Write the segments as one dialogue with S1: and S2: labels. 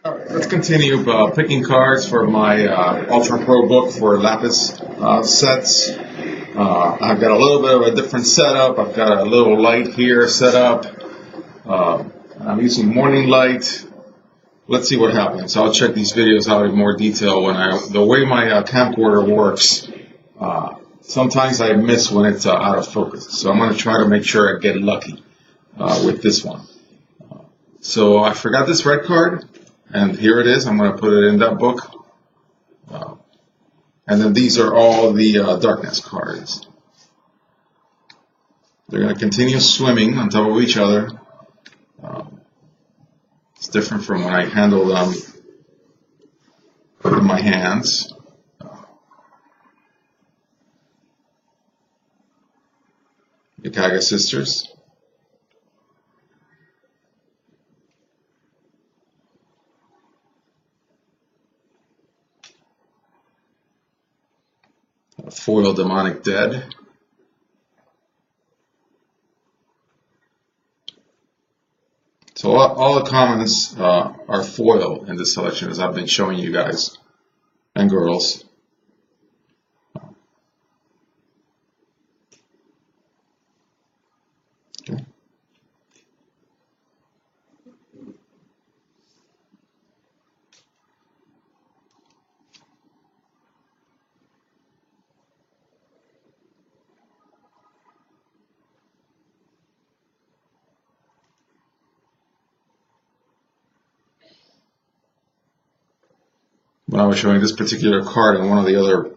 S1: All right, let's continue picking cards for my Ultra Pro book for Lapis sets. I've got a little bit of a different setup. I've got a little light here set up. I'm using morning light. Let's see what happens. I'll check these videos out in more detail the way my camcorder works. Sometimes I miss when it's out of focus, so I'm going to try to make sure I get lucky with this one. So I forgot this red card. And here it is. I'm going to put it in that book. And then these are all the darkness cards. They're going to continue swimming on top of each other. It's different from when I handle them in my hands. The Kaga sisters. Foil demonic dead. So all the commons are foil in this selection, as I've been showing you guys and girls. Okay. When I was showing this particular card in one of the other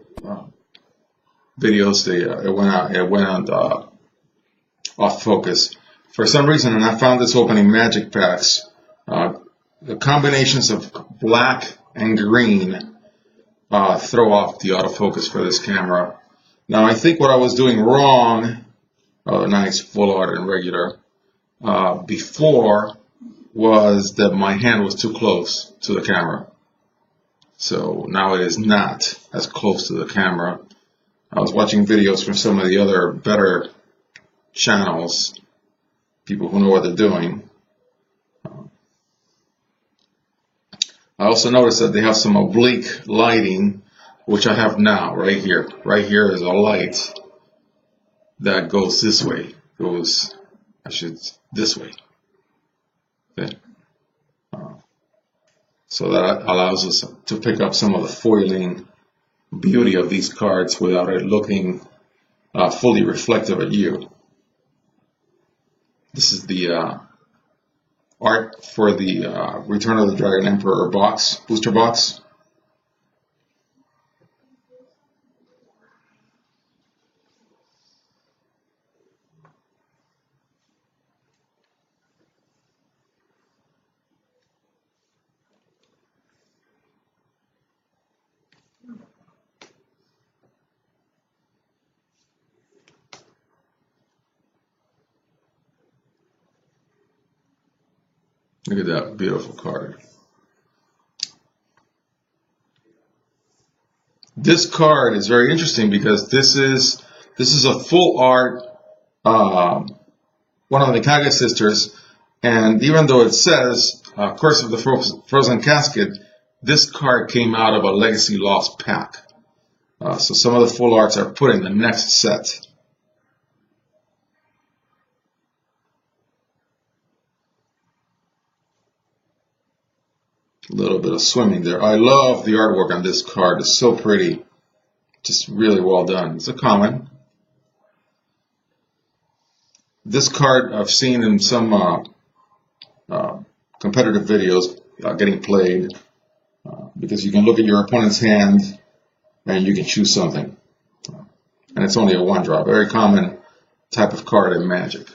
S1: videos, it went off focus for some reason, and I found this opening magic packs. The combinations of black and green throw off the autofocus for this camera. Now I think what I was doing wrong, nice full art and regular, before was that my hand was too close to the camera. So now it is not as close to the camera. I was watching videos from some of the other better channels, people who know what they're doing. I also noticed that they have some oblique lighting, which I have now, right here. Right here is a light that goes this way, this way. Okay. So that allows us to pick up some of the foiling beauty of these cards without it looking fully reflective at you. This is the art for the Return of the Dragon Emperor box, booster box. Look at that beautiful card. This card is very interesting because this is a full art one of the Kaga sisters, and even though it says Curse of the Frozen Casket, this card came out of a Legacy Lost pack. So some of the full arts are put in the next set. A little bit of swimming there. I love the artwork on this card. It's so pretty. Just really well done. It's a common. This card I've seen in some competitive videos getting played because you can look at your opponent's hand and you can choose something. And it's only a 1-drop. Very common type of card in Magic.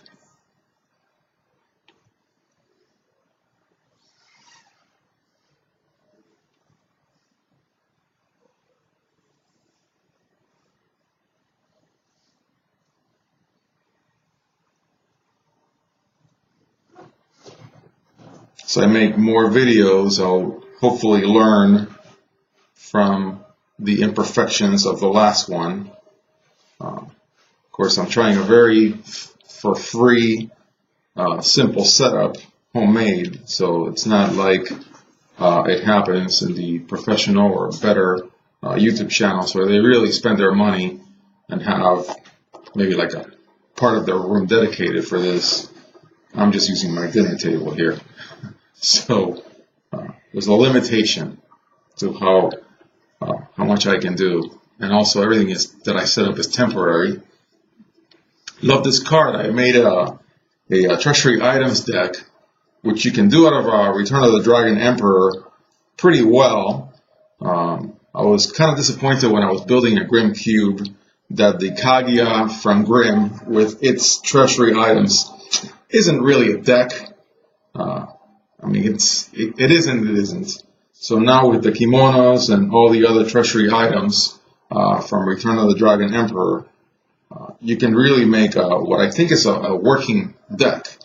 S1: So I make more videos. I'll hopefully learn from the imperfections of the last one. Of course, I'm trying a very for free simple setup, homemade, so it's not like it happens in the professional or better YouTube channels where they really spend their money and have maybe like a part of their room dedicated for this. I'm just using my dinner table here. So there's a limitation to how much I can do. And also everything that I set up is temporary. Love this card. I made a treasury items deck, which you can do out of Return of the Dragon Emperor pretty well. I was kind of disappointed when I was building a Grimm cube that the Kaguya from Grimm with its treasury items isn't really a deck. I mean, it is and it isn't. So now with the kimonos and all the other treasury items from Return of the Dragon Emperor, you can really make what I think is a working deck.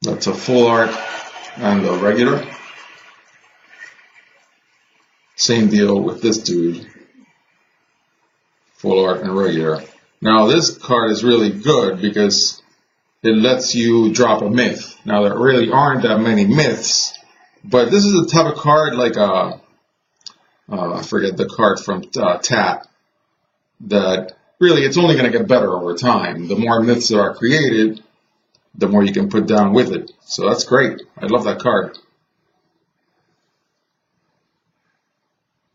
S1: That's a full art and a regular. Same deal with this dude. Full art and regular. Now this card is really good because it lets you drop a myth. Now there really aren't that many myths, but this is the type of card like I forget the card from Tat, that really it's only going to get better over time. The more myths that are created, the more you can put down with it. So that's great. I love that card.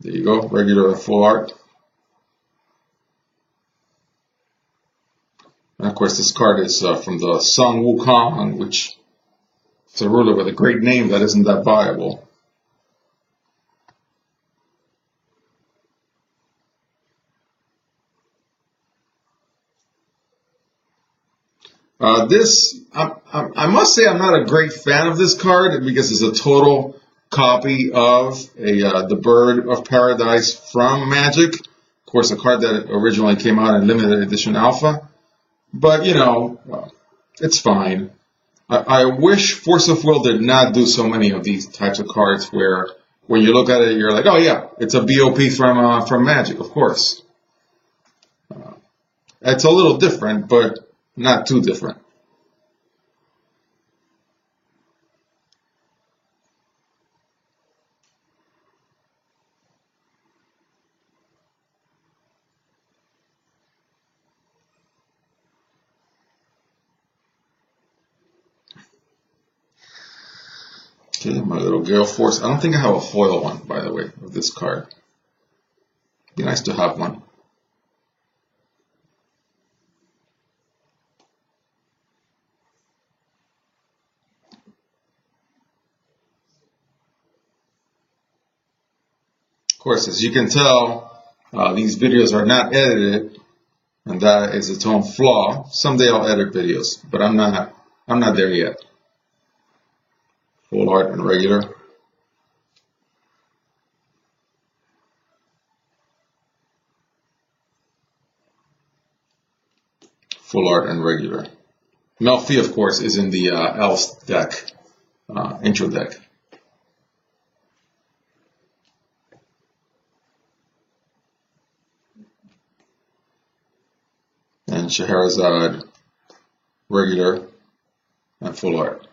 S1: There you go, regular full art. And of course this card is from the Sun Wukong, which is a ruler with a great name that isn't that viable. I must say I'm not a great fan of this card because it's a total copy of the Bird of Paradise from Magic. Of course, a card that originally came out in limited edition alpha. But, you know, it's fine. I wish Force of Will did not do so many of these types of cards where when you look at it, you're like, oh yeah, it's a BOP from Magic, of course. It's a little different, but not too different. Okay, my little Gale Force. I don't think I have a foil one, by the way, of this card. Be nice to have one. Of course, as you can tell, these videos are not edited, and that is its own flaw. Someday I'll edit videos, but I'm not there yet. Full art and regular. Full art and regular. Melfi, of course, is in the Elves deck, intro deck. And Scheherazade, regular and full art.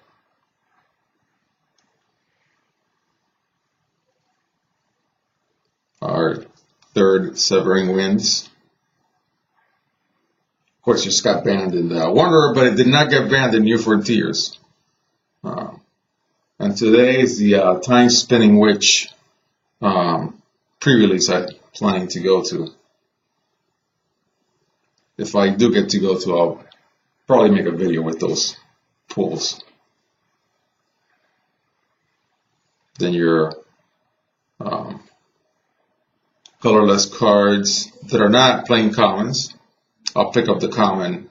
S1: Our third Severing Winds. Of course, just got banned in Wanderer, but it did not get banned in New Frontiers. And today is the Time Spinning Witch pre-release I'm planning to go to. If I do get to go to, I'll probably make a video with those pools. Then your colorless cards that are not plain commons. I'll pick up the common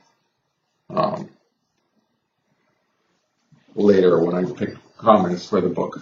S1: later when I pick commons for the book.